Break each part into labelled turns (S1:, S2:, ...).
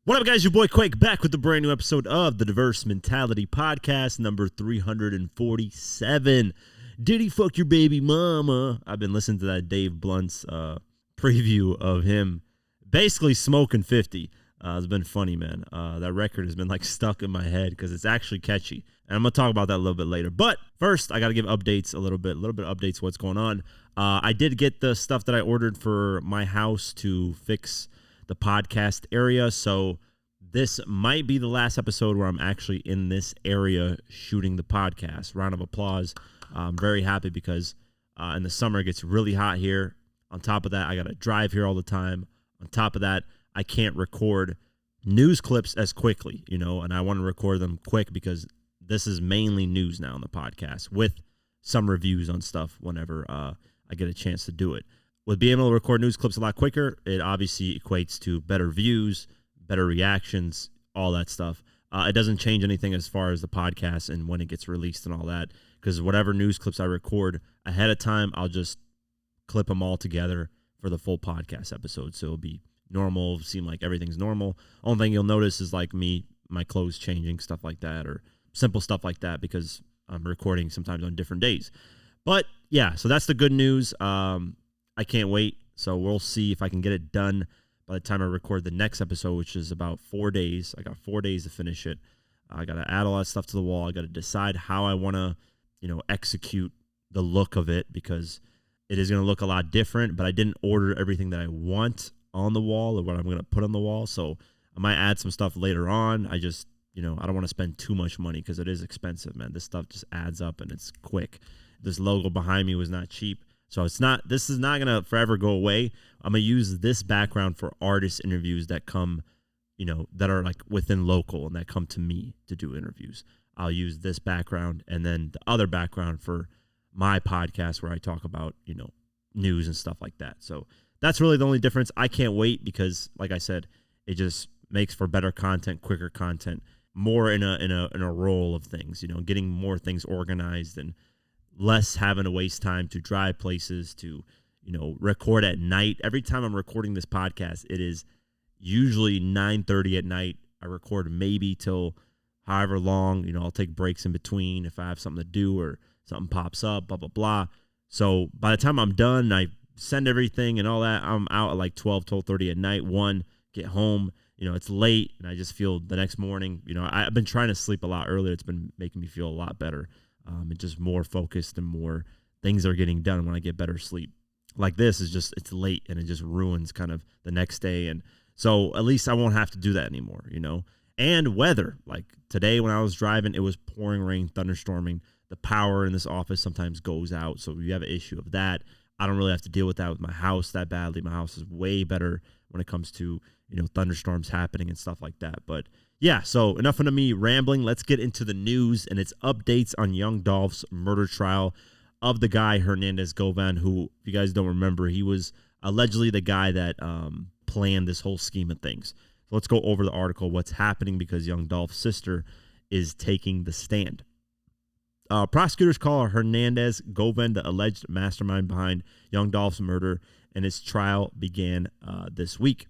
S1: What up, guys? Your boy Quake back with the brand new episode of the Diverse Mentality Podcast, number 347. Did he fuck your baby mama? I've been listening to that Dave Blunt's preview of him basically smoking 50. It's been funny, man. That record has been like stuck in my head because it's actually catchy. And I'm going to talk about that a little bit later. But first, I got to give updates a little bit updates what's going on. I did get the stuff that I ordered for my house to fix the podcast area. So this might be the last episode where I'm actually in this area shooting the podcast. Round of applause. I'm very happy because in the summer it gets really hot here. On top of that, I got to drive here all the time. On top of that, I can't record news clips as quickly, and I want to record them quick because this is mainly news now on the podcast with some reviews on stuff whenever I get a chance to do it. With being able to record news clips a lot quicker, it obviously equates to better views, better reactions, all that stuff. It doesn't change anything as far as the podcast and when it gets released and all that, because whatever news clips I record ahead of time, I'll just clip them all together for the full podcast episode. So it'll be normal, seem like everything's normal. Only thing you'll notice is like my clothes changing, stuff like that, or simple stuff like that, because I'm recording sometimes on different days. But yeah, so that's the good news. I can't wait. So we'll see if I can get it done by the time I record the next episode, which is about 4 days. I got 4 days to finish it. I got to add all that stuff to the wall. I got to decide how I want to, execute the look of it, because it is going to look a lot different, but I didn't order everything that I want on the wall or what I'm going to put on the wall. So I might add some stuff later on. I just, I don't want to spend too much money because it is expensive, man. This stuff just adds up and it's quick. This logo behind me was not cheap. So this is not going to forever go away. I'm going to use this background for artist interviews that come, that are like within local and that come to me to do interviews. I'll use this background and then the other background for my podcast where I talk about, news and stuff like that. So that's really the only difference. I can't wait because, like I said, it just makes for better content, quicker content, more in a roll of things, getting more things organized and less having to waste time to drive places to, record at night. Every time I'm recording this podcast, it is usually 9:30 at night. I record maybe till however long, I'll take breaks in between if I have something to do or something pops up, blah, blah, blah. So by the time I'm done, I send everything and all that. I'm out at like 12:30 at night, get home, it's late and I just feel the next morning, I've been trying to sleep a lot earlier. It's been making me feel a lot better. And just more focused and more things are getting done when I get better sleep. Like this is just, it's late and it just ruins kind of the next day. And so at least I won't have to do that anymore, And weather, like today when I was driving, it was pouring rain, thunderstorming. The power in this office sometimes goes out. So you have an issue of that. I don't really have to deal with that with my house that badly. My house is way better when it comes to, thunderstorms happening and stuff like that. But yeah, so enough of me rambling. Let's get into the news, and it's updates on Young Dolph's murder trial of the guy Hernandez Govan, who, if you guys don't remember, he was allegedly the guy that planned this whole scheme of things. So let's go over the article, what's happening, because Young Dolph's sister is taking the stand. Prosecutors call Hernandez Govan the alleged mastermind behind Young Dolph's murder, and his trial began this week.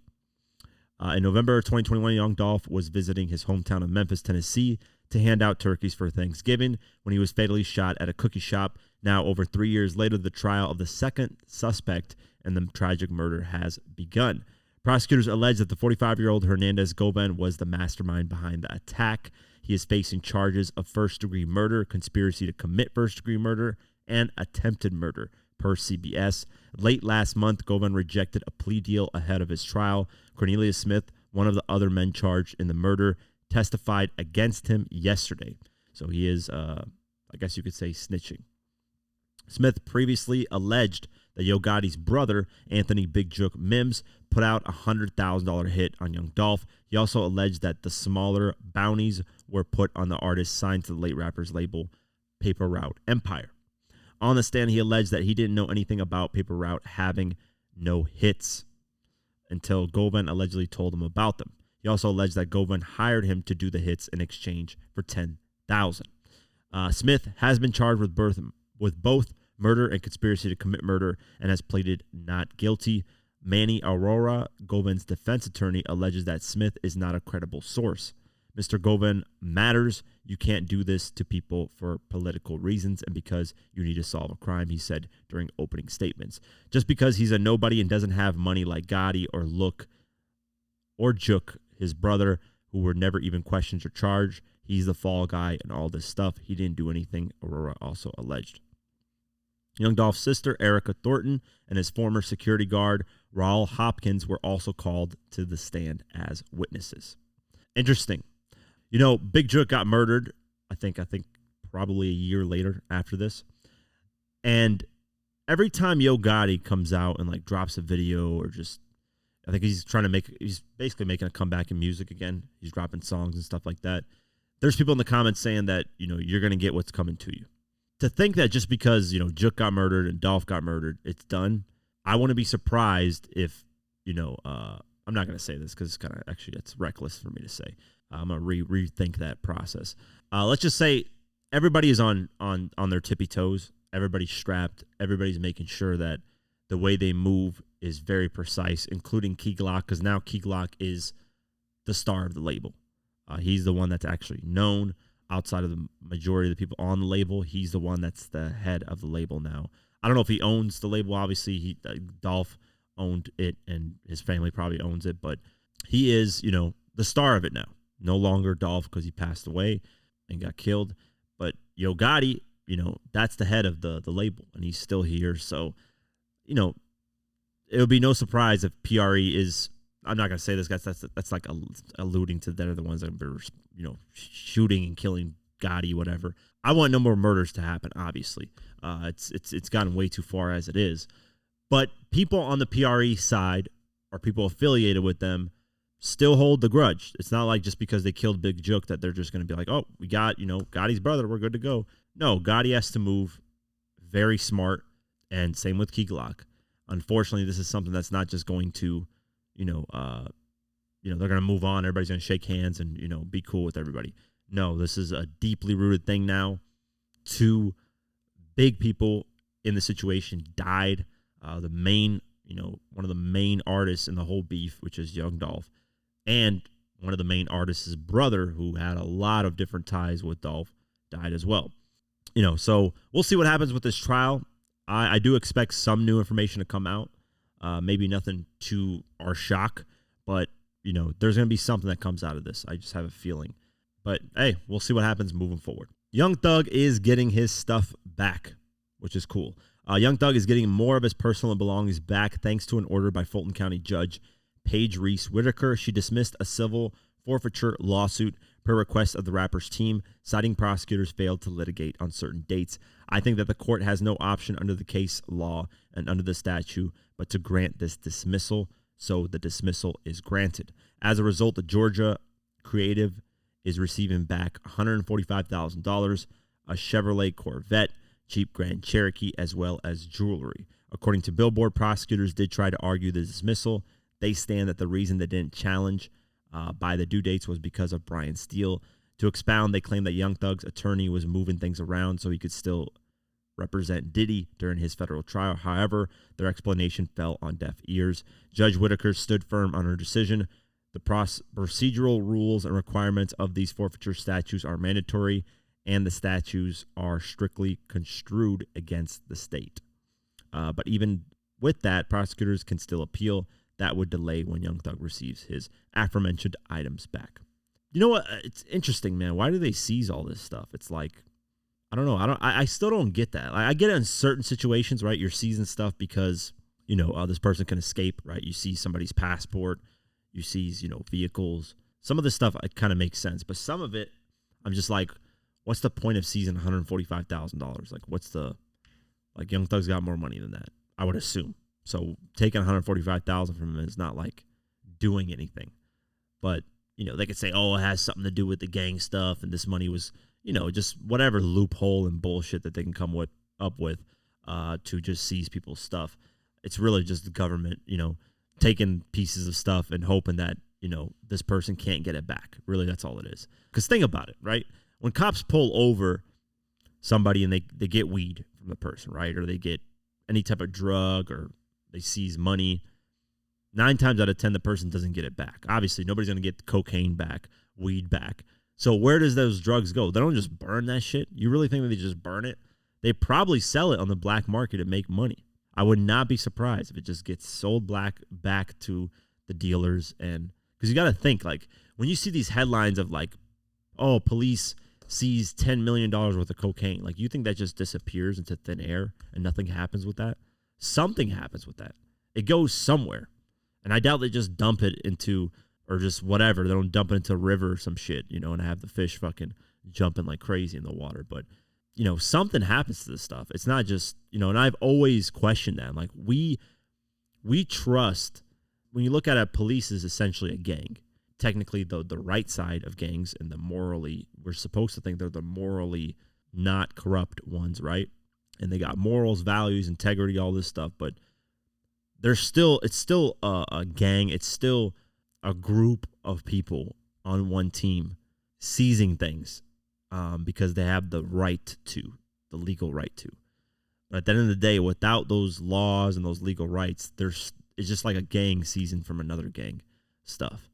S1: In November 2021, Young Dolph was visiting his hometown of Memphis, Tennessee, to hand out turkeys for Thanksgiving when he was fatally shot at a cookie shop. Now, over 3 years later, the trial of the second suspect in the tragic murder has begun. Prosecutors allege that the 45-year-old Hernandez Govan was the mastermind behind the attack. He is facing charges of first-degree murder, conspiracy to commit first-degree murder, and attempted murder, per CBS. Late last month, Govan rejected a plea deal ahead of his trial. Cornelius Smith, one of the other men charged in the murder, testified against him yesterday. So he is, I guess you could say, snitching. Smith previously alleged that Yo Gotti's brother, Anthony Big Joke Mims, put out a $100,000 hit on Young Dolph. He also alleged that the smaller bounties were put on the artist signed to the late rapper's label, Paper Route Empire. On the stand, he alleged that he didn't know anything about Paper Route having no hits until Govan allegedly told him about them. He also alleged that Govan hired him to do the hits in exchange for $10,000. Smith has been charged with both murder and conspiracy to commit murder and has pleaded not guilty. Manny Aurora, Govin's defense attorney, alleges that Smith is not a credible source. Mr. Govin matters. You can't do this to people for political reasons and because you need to solve a crime, he said during opening statements. Just because he's a nobody and doesn't have money like Gotti or Look or Juk, his brother, who were never even questioned or charged, he's the fall guy and all this stuff. He didn't do anything, Aurora also alleged. Young Dolph's sister, Erica Thornton, and his former security guard, Raul Hopkins, were also called to the stand as witnesses. Interesting. You know, Big Juk got murdered, I think probably a year later after this. And every time Yo Gotti comes out and like drops a video or just, I think he's basically making a comeback in music again. He's dropping songs and stuff like that. There's people in the comments saying that, you know, you're going to get what's coming to you. To think that just because, you know, Juk got murdered and Dolph got murdered, it's done. I wouldn't be surprised if, you know, I'm not going to say this because it's reckless for me to say. I'm going to rethink that process. Let's just say everybody is on their tippy toes. Everybody's strapped. Everybody's making sure that the way they move is very precise, including Key Glock, because now Key Glock is the star of the label. He's the one that's actually known outside of the majority of the people on the label. He's the one that's the head of the label now. I don't know if he owns the label. Obviously, Dolph owned it, and his family probably owns it, but he is, you know, the star of it now. No longer Dolph because he passed away and got killed. But Yo Gotti, you know, that's the head of the label, and he's still here. So, you know, it would be no surprise if PRE is, I'm not going to say this, guys, that's like alluding to they're the ones that are, you know, shooting and killing Gotti, whatever. I want no more murders to happen, obviously. It's gotten way too far as it is. But people on the PRE side or people affiliated with them still hold the grudge. It's not like just because they killed Big Juk that they're just going to be like, oh, we got, you know, Gotti's brother, we're good to go. No, Gotti has to move very smart, and same with Key Glock. Unfortunately, this is something that's not just going to, they're going to move on. Everybody's going to shake hands and, you know, be cool with everybody. No, this is a deeply rooted thing now. Two big people in the situation died. The main, one of the main artists in the whole beef, which is Young Dolph, and one of the main artists' brother, who had a lot of different ties with Dolph, died as well. So we'll see what happens with this trial. I do expect some new information to come out. Maybe nothing to our shock, but, there's going to be something that comes out of this. I just have a feeling. But, hey, we'll see what happens moving forward. Young Thug is getting his stuff back, which is cool. Young Thug is getting more of his personal belongings back thanks to an order by Fulton County Judge Paige Reese Whitaker. She dismissed a civil forfeiture lawsuit per request of the rapper's team, citing prosecutors failed to litigate on certain dates. I think that the court has no option under the case law and under the statute but to grant this dismissal, so the dismissal is granted. As a result, the Georgia Creative is receiving back $145,000, a Chevrolet Corvette, Jeep Grand Cherokee, as well as jewelry. According to Billboard, prosecutors did try to argue the dismissal. They stand that the reason they didn't challenge by the due dates was because of Brian Steele. To expound, they claim that Young Thug's attorney was moving things around so he could still represent Diddy during his federal trial. However, their explanation fell on deaf ears. Judge Whitaker stood firm on her decision. The procedural rules and requirements of these forfeiture statutes are mandatory, and the statutes are strictly construed against the state. But even with that, prosecutors can still appeal. That would delay when Young Thug receives his aforementioned items back. You know what? It's interesting, man. Why do they seize all this stuff? It's like, I don't know. I still don't get that. I get it in certain situations, right? You're seizing stuff because, this person can escape, right? You see somebody's passport. You seize, vehicles. Some of this stuff, it kind of makes sense. But some of it, I'm just like, what's the point of seizing $145,000? Like Young Thug's got more money than that, I would assume. So taking $145,000 from him is not like doing anything. But, they could say, oh, it has something to do with the gang stuff, and this money was, just whatever loophole and bullshit that they can come up with to just seize people's stuff. It's really just the government, taking pieces of stuff and hoping that, this person can't get it back. Really, that's all it is. Because think about it, right? When cops pull over somebody and they get weed from the person, right? Or they get any type of drug or they seize money, 9 times out of 10, the person doesn't get it back. Obviously, nobody's going to get cocaine back, weed back. So where does those drugs go? They don't just burn that shit. You really think that they just burn it? They probably sell it on the black market to make money. I would not be surprised if it just gets sold back to the dealers. And because you got to think, like, when you see these headlines of like, oh, police sees $10 million worth of cocaine, like, you think that just disappears into thin air and nothing happens with that? Something happens with that. It goes somewhere. And I doubt they just dump it into, or just whatever. They don't dump it into a river or some shit, and have the fish fucking jumping like crazy in the water. But, something happens to this stuff. It's not just, and I've always questioned that. Like, we trust, when you look at it, police is essentially a gang. Technically, the right side of gangs and we're supposed to think they're the morally not corrupt ones, right? And they got morals, values, integrity, all this stuff. But it's still a gang. It's still a group of people on one team seizing things because they have the legal right to. But at the end of the day, without those laws and those legal rights, it's just like a gang seizing from another gang stuff.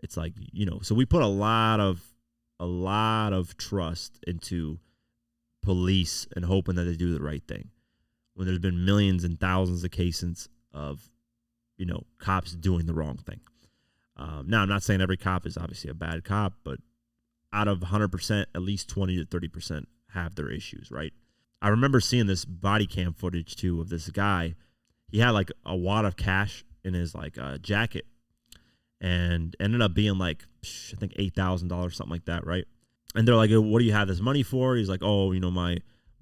S1: It's like, so we put a lot of trust into police and hoping that they do the right thing, when there's been millions and thousands of cases of, cops doing the wrong thing. Now, I'm not saying every cop is obviously a bad cop, but out of 100%, at least 20 to 30% have their issues, right? I remember seeing this body cam footage, too, of this guy. He had, like, a wad of cash in his, like, jacket, and ended up being, like, I think $8,000, something like that, right? And they're like, what do you have this money for? He's like, oh, my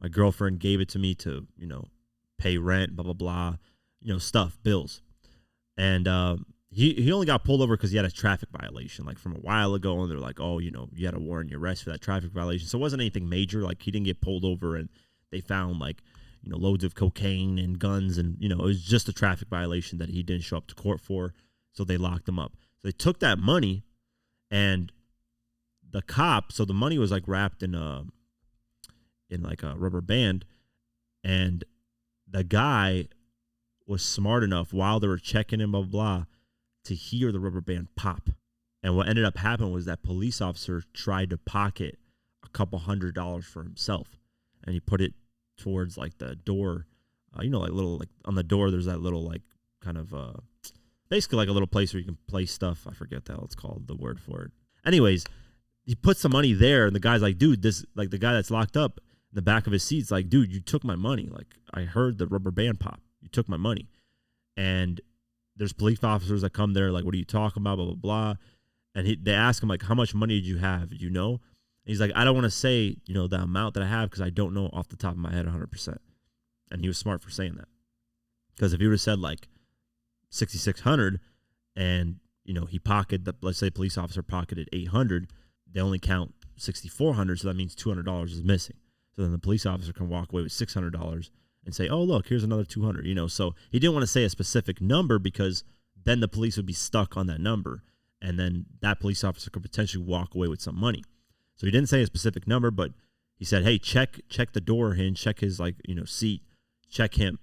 S1: girlfriend gave it to me to, pay rent, blah, blah, blah, stuff, bills. And he only got pulled over because he had a traffic violation, like, from a while ago. And they're like, oh, you had a warrant your arrest for that traffic violation. So it wasn't anything major. Like, he didn't get pulled over and they found, like, loads of cocaine and guns. And, it was just a traffic violation that he didn't show up to court for. So they locked him up. So they took that money, and the cop, so the money was like wrapped in like a rubber band, and the guy was smart enough while they were checking him, blah, blah, blah, to hear the rubber band pop. And what ended up happening was that police officer tried to pocket a couple $100 for himself, and he put it towards like the door, like little, like on the door, there's that little like kind of basically like a little place where you can place stuff. I forget the hell it's called, the word for it. Anyways, he puts some money there, and the guy's like, dude, this, like, the guy that's locked up in the back of his seat's like, dude, you took my money. Like, I heard the rubber band pop. You took my money. And there's police officers that come there, like, what are you talking about, blah, blah, blah. And they ask him, like, how much money did you have? And he's like, I don't want to say, the amount that I have because I don't know off the top of my head 100%. And he was smart for saying that. Because if he would have said, like, 6,600 and, he pocketed, let's say police officer pocketed 800, they only count 6,400, so that means $200 is missing. So then the police officer can walk away with $600 and say, oh, look, here's another 200, So he didn't want to say a specific number because then the police would be stuck on that number, and then that police officer could potentially walk away with some money. So he didn't say a specific number, but he said, hey, check the door hinge, check his, like, seat, check him.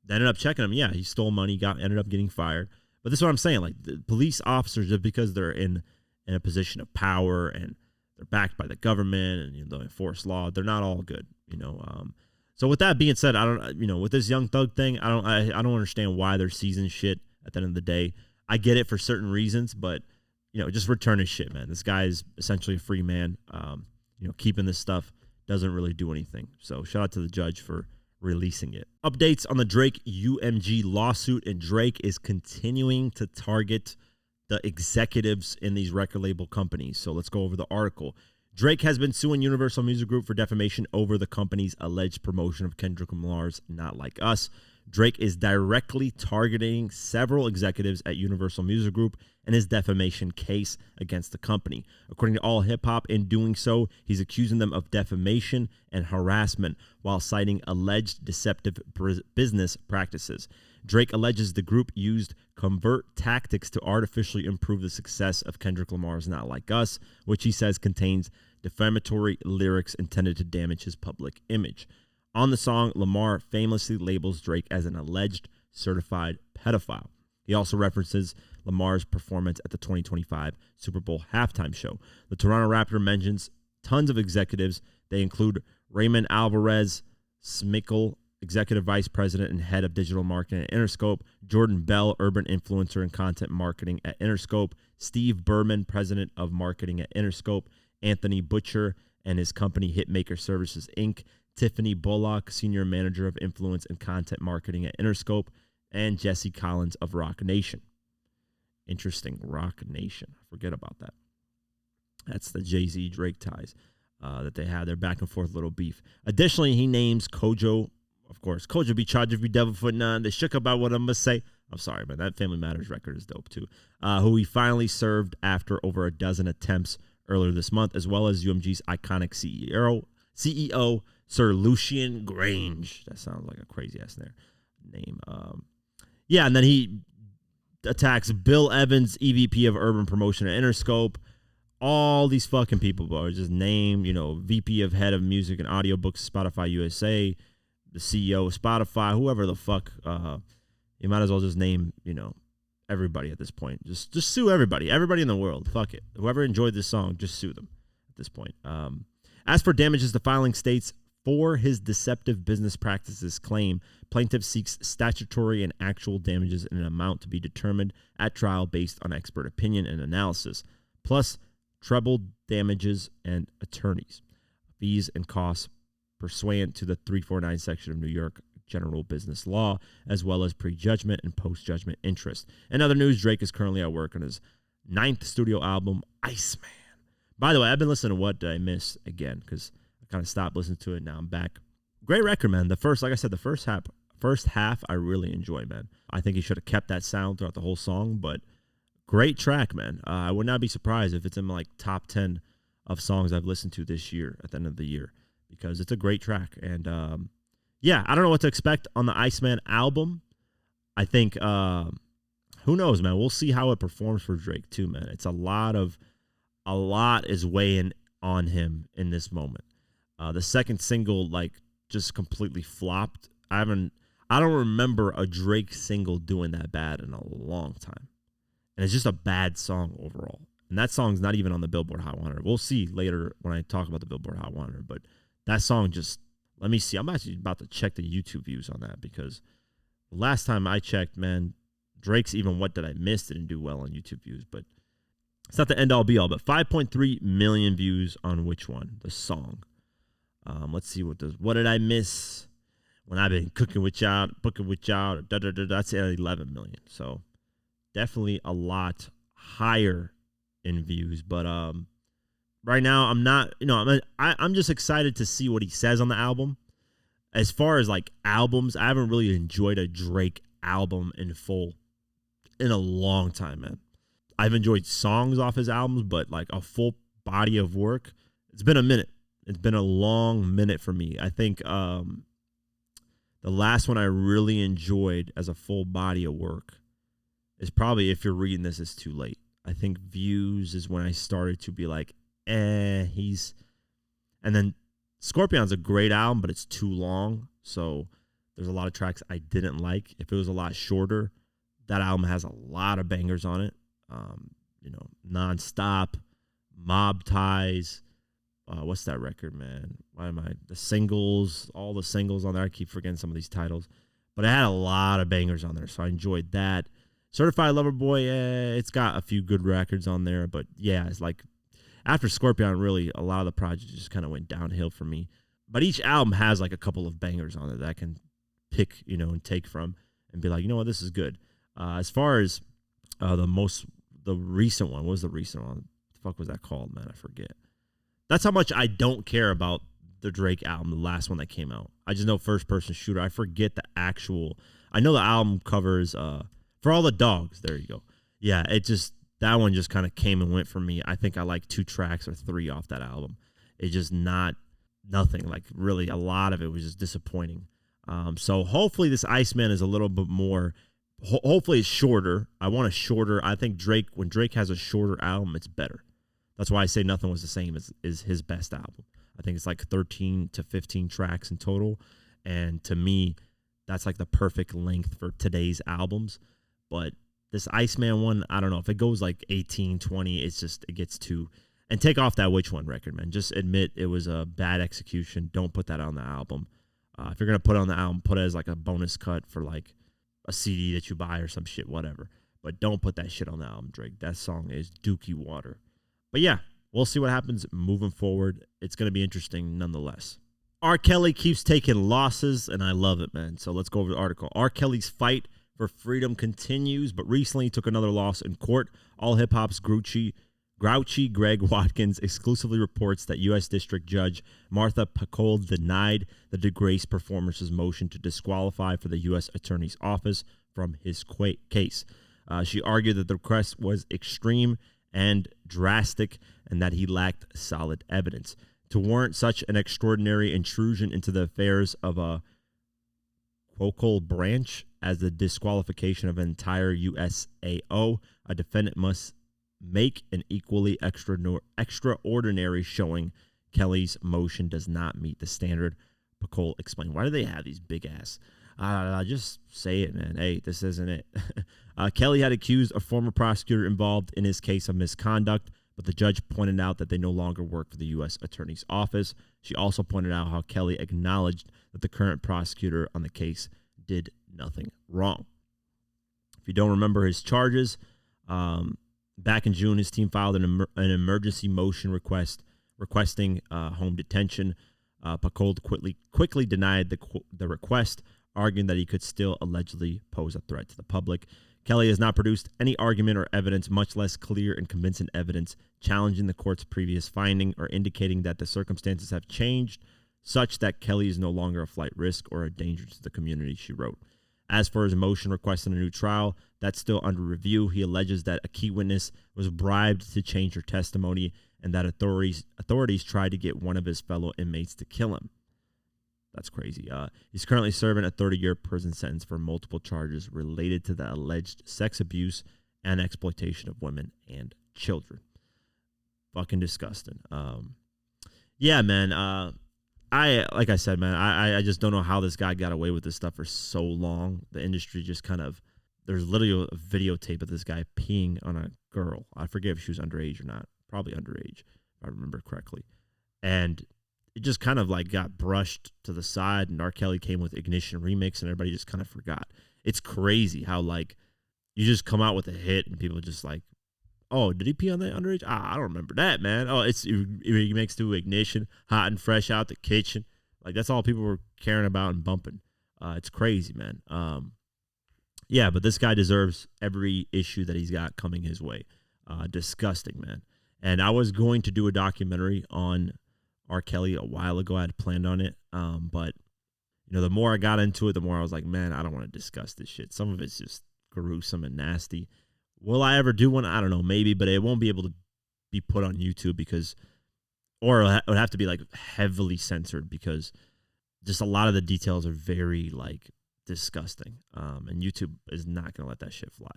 S1: They ended up checking him. Yeah, he stole money, ended up getting fired. But this is what I'm saying. Like, the police officers, just because they're in a position of power and they're backed by the government and they enforce law, they're not all good. So with that being said, I don't, with this Young Thug thing, I don't understand why they're seizing shit at the end of the day. I get it for certain reasons, but just return his shit, man. This guy is essentially a free man. Keeping this stuff doesn't really do anything. So shout out to the judge for releasing it. Updates on the Drake UMG lawsuit, and Drake is continuing to target the executives in these record label companies. So let's go over the article. Drake has been suing Universal Music Group for defamation over the company's alleged promotion of Kendrick Lamar's Not Like Us. Drake is directly targeting several executives at Universal Music Group in his defamation case against the company. According to All Hip Hop, in doing so, he's accusing them of defamation and harassment while citing alleged deceptive business practices. Drake alleges the group used covert tactics to artificially improve the success of Kendrick Lamar's Not Like Us, which he says contains defamatory lyrics intended to damage his public image. On the song, Lamar famously labels Drake as an alleged certified pedophile. He also references Lamar's performance at the 2025 Super Bowl halftime show. The Toronto Raptor mentions tons of executives. They include Raymond Alvarez Smickle, Executive Vice President and Head of Digital Marketing at Interscope, Jordan Bell, Urban Influencer and Content Marketing at Interscope, Steve Berman, President of Marketing at Interscope, Anthony Butcher and his company Hitmaker Services, Inc., Tiffany Bullock, Senior Manager of Influence and Content Marketing at Interscope, and Jesse Collins of Rock Nation. Interesting, Rock Nation. Forget about that. That's the Jay-Z Drake ties that they have. Their back and forth little beef. Additionally, he names Kojo. Of course, Kojo be charged if you devil foot none. They shook about what I'm going to say. I'm sorry, man. That Family Matters record is dope, too. Who he finally served after over a dozen attempts earlier this month, as well as UMG's iconic CEO Sir Lucian Grange. That sounds like a crazy-ass name. Yeah, and then he attacks Bill Evans, EVP of Urban Promotion at Interscope. All these fucking people, bro. Just name, VP of Head of Music and Audiobooks, Spotify USA, the CEO of Spotify, whoever the fuck. You might as well just name, everybody at this point. Just sue everybody. Everybody in the world. Fuck it. Whoever enjoyed this song, just sue them at this point. As for damages, the filing states, for his deceptive business practices claim, plaintiff seeks statutory and actual damages in an amount to be determined at trial based on expert opinion and analysis, plus treble damages and attorneys, fees and costs pursuant to the 349 section of New York general business law, as well as prejudgment and post-judgment interest. In other news, Drake is currently at work on his 9th studio album, Iceman. By the way, I've been listening to What Did I Miss again, because I kind of stopped listening to it. Now I'm back. Great record, man. Like I said, the first half I really enjoyed, man. I think he should have kept that sound throughout the whole song, but great track, man. I would not be surprised if it's in my top 10 of songs I've listened to this year at the end of the year, because it's a great track. And yeah, I don't know what to expect on the Iceman album. I think, who knows, man? We'll see how it performs for Drake too, man. It's a lot is weighing on him in this moment. The second single, just completely flopped. I don't remember a Drake single doing that bad in a long time. And it's just a bad song overall. And that song's not even on the Billboard Hot 100. We'll see later when I talk about the Billboard Hot 100. But that song just, let me see. I'm actually about to check the YouTube views on that, because last time I checked, man, Drake's even What Did I Miss didn't do well on YouTube views. But it's not the end all be all. But 5.3 million views on which one? The song. Let's see what Did I Miss when I've been cooking with y'all, booking with y'all. That's at 11 million. So definitely a lot higher in views. But right now I'm not, I'm just excited to see what he says on the album. As far as albums, I haven't really enjoyed a Drake album in full in a long time, man. I've enjoyed songs off his albums, but a full body of work, it's been a minute. It's been a long minute for me. I think the last one I really enjoyed as a full body of work is probably, if you're reading this, it's too late. I think Views is when I started to be and then Scorpion's a great album, but it's too long. So there's a lot of tracks I didn't like. If it was a lot shorter, that album has a lot of bangers on it. Nonstop, Mob Ties. What's that record, man? The singles, all the singles on there. I keep forgetting some of these titles. But it had a lot of bangers on there, so I enjoyed that. Certified Lover Boy, it's got a few good records on there. But yeah, it's after Scorpion, really, a lot of the projects just kind of went downhill for me. But each album has a couple of bangers on it that I can pick, and take from and be like, you know what, this is good. As far as the recent one, what was the recent one? What the fuck was that called, man? I forget. That's how much I don't care about the Drake album, the last one that came out. I just know First Person Shooter. I forget the actual. I know the album covers For All the Dogs. There you go. Yeah, that one just kind of came and went for me. I think I like 2 tracks or 3 off that album. It's just nothing. Really, a lot of it was just disappointing. So hopefully this Iceman is a little bit more. Hopefully it's shorter. I want a shorter. I think when Drake has a shorter album, it's better. That's why I say Nothing Was the Same is his best album. I think it's 13 to 15 tracks in total. And to me, that's the perfect length for today's albums. But This Iceman one, I don't know. If it goes like 18, 20, it gets too. And take off that Which One record, man. Just admit it was a bad execution. Don't put that on the album. If you're going to put it on the album, put it as like a bonus cut for like a CD that you buy or some shit, whatever. But don't put that shit on the album, Drake. That song is dookie water. But yeah, we'll see what happens moving forward. It's going to be interesting nonetheless. R. Kelly keeps taking losses, and I love it, man. So let's go over the article. R. Kelly's fight for freedom continues, but recently took another loss in court. All Hip Hop's grouchy Greg Watkins exclusively reports that U.S. District Judge Martha Pacol denied the disgraced performer's motion to disqualify for the U.S. Attorney's Office from his Quake case. She argued that the request was extreme and drastic and that he lacked solid evidence. To warrant such an extraordinary intrusion into the affairs of a quocal branch as the disqualification of an entire USAO, a defendant must make an equally extraordinary showing. Kelly's motion does not meet the standard. Pacol explained. Why do they have these big ass? Just say it, man. Hey, this isn't it. Kelly had accused a former prosecutor involved in his case of misconduct, but the judge pointed out that they no longer work for the U.S. Attorney's Office. She also pointed out how Kelly acknowledged that the current prosecutor on the case did nothing wrong. If you don't remember his charges, back in June, his team filed an emergency motion requesting home detention. Pacol quickly denied the request, arguing that he could still allegedly pose a threat to the public. Kelly has not produced any argument or evidence, much less clear and convincing evidence, challenging the court's previous finding or indicating that the circumstances have changed such that Kelly is no longer a flight risk or a danger to the community, she wrote. As for his motion requesting a new trial, that's still under review. He alleges that a key witness was bribed to change her testimony and that authorities tried to get one of his fellow inmates to kill him. That's crazy. He's currently serving a 30-year prison sentence for multiple charges related to the alleged sex abuse and exploitation of women and children. Fucking disgusting. Yeah, man. Like I said, man, I just don't know how this guy got away with this stuff for so long. The industry just kind of, there's literally a videotape of this guy peeing on a girl. I forget if she was underage or not. Probably underage, if I remember correctly. And it just kind of like got brushed to the side, and R. Kelly came with Ignition Remix, and everybody just kind of forgot. It's crazy how like you just come out with a hit, and people just like, oh, did he pee on that underage? I don't remember that, man. Oh, it's remix to Ignition, hot and fresh out the kitchen. Like that's all people were caring about and bumping. It's crazy, man. Yeah, but this guy deserves every issue that he's got coming his way. Disgusting, man. And I was going to do a documentary on R. Kelly a while ago. I had planned on it. But, you know, the more I got into it, the more I was like, man, I don't want to discuss this shit. Some of it's just gruesome and nasty. Will I ever do one? I don't know, maybe, but it won't be able to be put on YouTube or it would have to be like heavily censored because just a lot of the details are very like disgusting. And YouTube is not going to let that shit fly.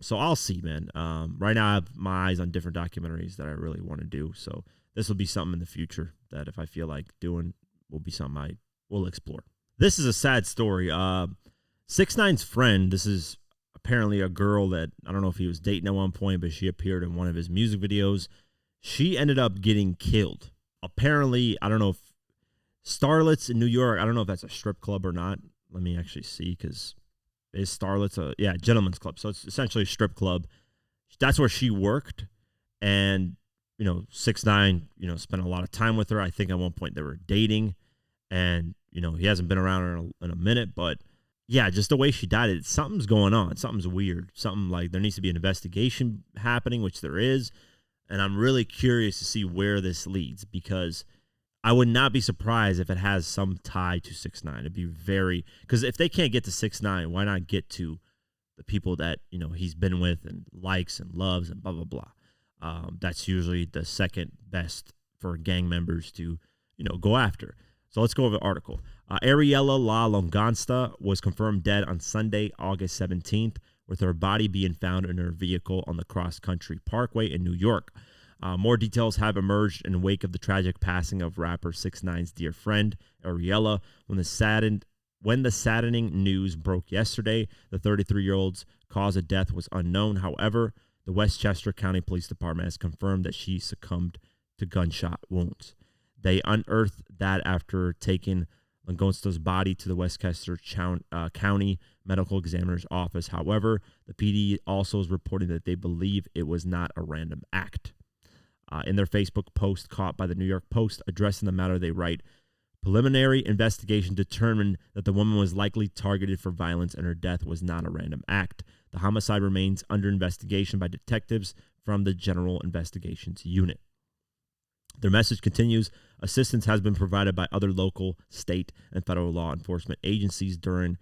S1: So I'll see, man. Right now I have my eyes on different documentaries that I really want to do. So this will be something in the future that if I feel like doing will be something I will explore. This is a sad story. 6ix9ine's friend, this is apparently a girl that, I don't know if he was dating at one point, but she appeared in one of his music videos. She ended up getting killed. Apparently, I don't know if Starlets in New York, I don't know if that's a strip club or not. Let me actually see because is Starlets gentleman's club. So it's essentially a strip club. That's where she worked. And, you know, 6ix9ine, you know, spent a lot of time with her. I think at one point they were dating. And, you know, he hasn't been around her in a minute. But, yeah, just the way she died, something's going on. Something's weird. Something like there needs to be an investigation happening, which there is. And I'm really curious to see where this leads because I would not be surprised if it has some tie to 6ix9ine. It'd be very, because if they can't get to 6ix9ine, why not get to the people that, you know, he's been with and likes and loves and blah, blah, blah. That's usually the second best for gang members to, you know, go after. So let's go over the article. Ariella La Longansta was confirmed dead on Sunday, August 17th, with her body being found in her vehicle on the cross-country parkway in New York. More details have emerged in the wake of the tragic passing of rapper 6ix9ine's dear friend, Ariella. When the saddening news broke yesterday, the 33-year-old's Cause of death was unknown. However, the Westchester County Police Department has confirmed that she succumbed to gunshot wounds. They unearthed that after taking Langosto's body to the Westchester County Medical Examiner's office. However, the PD also is reporting that they believe it was not a random act. In their Facebook post caught by the New York Post addressing the matter, they write, preliminary investigation determined that the woman was likely targeted for violence and her death was not a random act. The homicide remains under investigation by detectives from the General Investigations Unit. Their message continues, assistance has been provided by other local, state, and federal law enforcement agencies during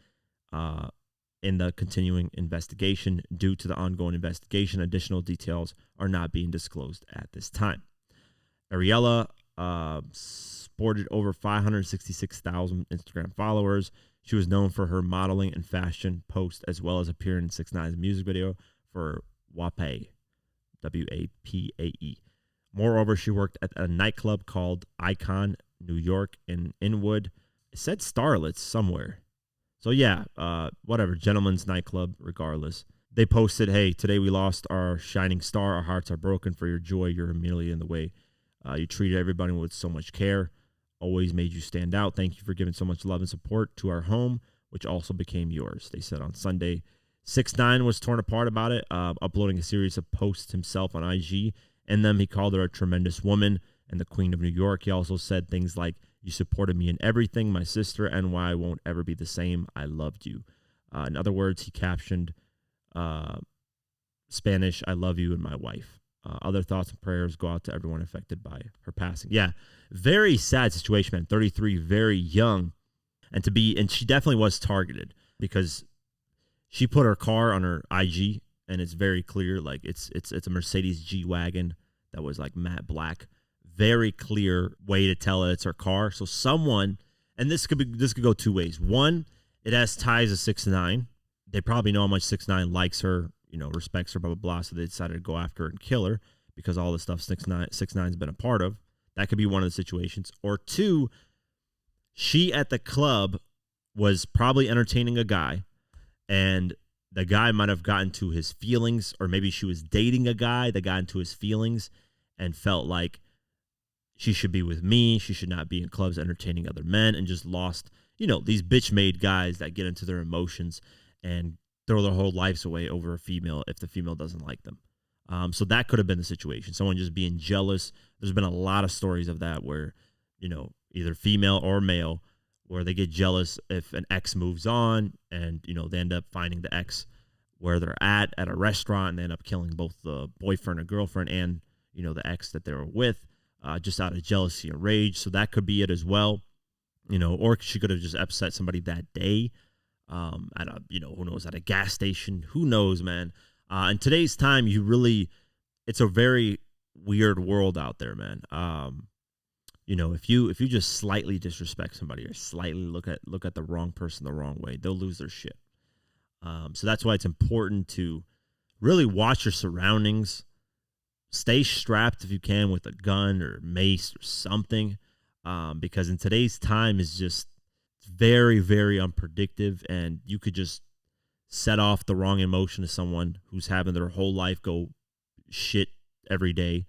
S1: in the continuing investigation. Due to the ongoing investigation, additional details are not being disclosed at this time. Ariella sported over 566,000 Instagram followers. She was known for her modeling and fashion posts, as well as appearing in 6ix9ine's music video for WAPAE, W-A-P-A-E. Moreover, she worked at a nightclub called Icon, New York, in Inwood. It said Starlets somewhere. So yeah, whatever, gentleman's nightclub, regardless. They posted, hey, today we lost our shining star. Our hearts are broken for your joy. You're a million in the way. You treated everybody with so much care. Always made you stand out. Thank you for giving so much love and support to our home, which also became yours. They said on Sunday. 6ix9ine was torn apart about it, uploading a series of posts himself on IG. In them, he called her a tremendous woman and the Queen of New York. He also said things like, you supported me in everything, my sister, and why I won't ever be the same. I loved you. In other words, he captioned Spanish, I love you and my wife. Other thoughts and prayers go out to everyone affected by her passing. Yeah, very sad situation, man. 33, very young. And she definitely was targeted because she put her car on her IG, and it's very clear, like it's a Mercedes G-Wagon that was like matte black. Very clear way to tell that it's her car. So someone, and this could go two ways. One, it has ties to 6ix9ine. They probably know how much 6ix9ine likes her, respects her, blah, blah, blah. So they decided to go after her and kill her because all the stuff 6ix9ine's been a part of. That could be one of the situations. Or two, she at the club was probably entertaining a guy, and the guy might have gotten to his feelings, or maybe she was dating a guy that got into his feelings and felt like she should be with me. She should not be in clubs entertaining other men, and just lost, these bitch-made guys that get into their emotions and throw their whole lives away over a female if the female doesn't like them. So that could have been the situation. Someone just being jealous. There's been a lot of stories of that where, either female or male, where they get jealous if an ex moves on and, they end up finding the ex where they're at a restaurant, and they end up killing both the boyfriend or girlfriend and, the ex that they were with, just out of jealousy and rage. So that could be it as well, or she could have just upset somebody that day at a, who knows, at a gas station. Who knows, man? In today's time, it's a very weird world out there, man. If you just slightly disrespect somebody or slightly look at the wrong person the wrong way, they'll lose their shit. So that's why it's important to really watch your surroundings. Stay strapped if you can with a gun or mace or something, because in today's time is just very, very unpredictable, and you could just set off the wrong emotion to someone who's having their whole life go shit every day,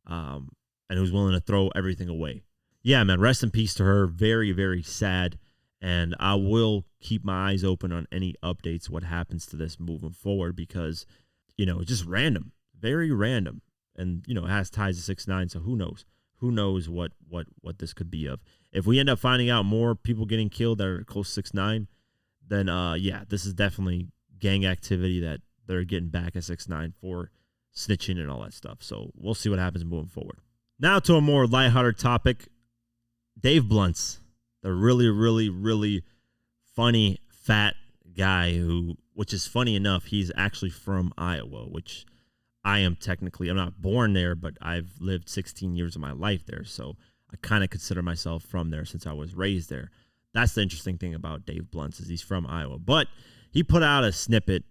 S1: and who's willing to throw everything away. Yeah, man, rest in peace to her. Very, very sad. And I will keep my eyes open on any updates, what happens to this moving forward, because, it's just random, very random. And, it has ties to 6ix9ine, so who knows? Who knows what this could be of. If we end up finding out more people getting killed that are close to 6ix9ine, then, yeah, this is definitely gang activity that they're getting back at 6ix9ine for snitching and all that stuff. So we'll see what happens moving forward. Now to a more lighthearted topic. Dave Bluntz, the really, really, really funny fat guy which is funny enough, he's actually from Iowa, which I'm not born there, but I've lived 16 years of my life there. So I kind of consider myself from there since I was raised there. That's the interesting thing about Dave Bluntz is he's from Iowa. But he put out a snippet,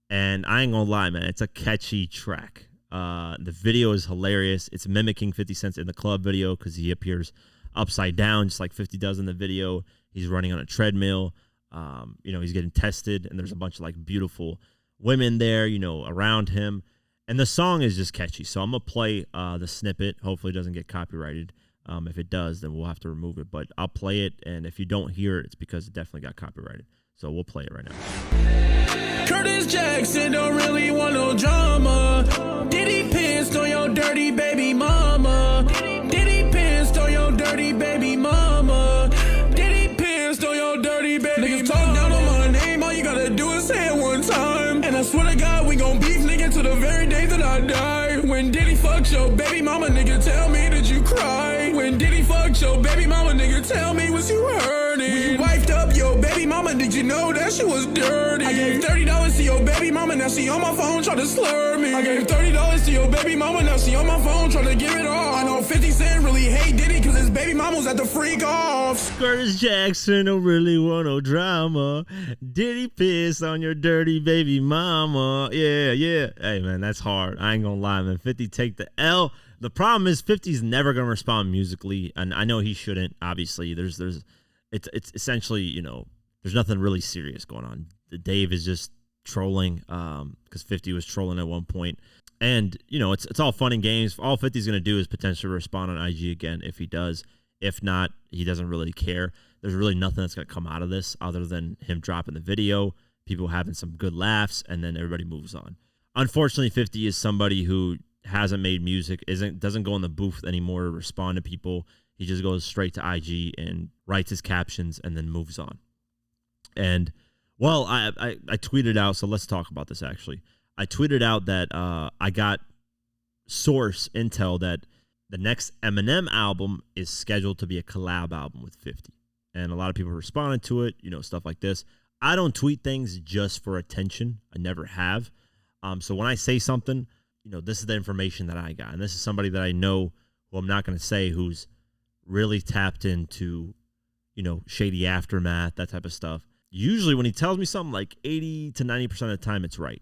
S1: and I ain't gonna lie, man, it's a catchy track. The video is hilarious. It's mimicking 50 Cent's In the Club video because he appears upside down just like 50 does in the video. He's running on a treadmill. He's getting tested, and there's a bunch of like beautiful women there, around him. And the song is just catchy. So I'm going to play the snippet. Hopefully it doesn't get copyrighted. If it does, then we'll have to remove it. But I'll play it. And if you don't hear it, it's because it definitely got copyrighted. So we'll play it right now.
S2: Curtis Jackson don't really want no drama. Did he pissed on your dirty baby mama? Did he pissed on your dirty baby mama? Did he pissed on your dirty baby mama? Niggas talk down on my name, all you gotta do is say it one time. And I swear to God, we gon' beef, nigga, to the very day that I die. When Diddy fucked your baby mama, nigga, tell me, did you cry? When Diddy fucked your baby mama, nigga, tell me, was you hurting? When you wifed up your baby mama, did you know that she was dirty? I gave $30 to your baby mama, now she on my phone trying to slur me. I gave $30 to your baby mama, now she on my phone trying to give it all. I know 50 Cent really hate Diddy cause his baby mama was at the freak off.
S1: Curtis Jackson don't really want no drama. Diddy piss on your dirty baby mama. Yeah. Hey, man, that's hard. I ain't gonna lie, man. 50 take the L. The problem is 50's never gonna respond musically, and I know he shouldn't. Obviously, it's essentially, there's nothing really serious going on. Dave is just trolling, because 50 was trolling at one point. And, it's all fun and games. All 50's going to do is potentially respond on IG again if he does. If not, he doesn't really care. There's really nothing that's going to come out of this other than him dropping the video, people having some good laughs, and then everybody moves on. Unfortunately, 50 is somebody who hasn't made music, doesn't go in the booth anymore to respond to people. He just goes straight to IG and writes his captions and then moves on. And, well, I tweeted out, so let's talk about this actually. I tweeted out that I got source intel that the next Eminem album is scheduled to be a collab album with 50. And a lot of people responded to it, stuff like this. I don't tweet things just for attention. I never have. So when I say something, this is the information that I got. And this is somebody that I know who I'm not going to say who's really tapped into, shady aftermath, that type of stuff. Usually when he tells me something, like 80 to 90% of the time, it's right.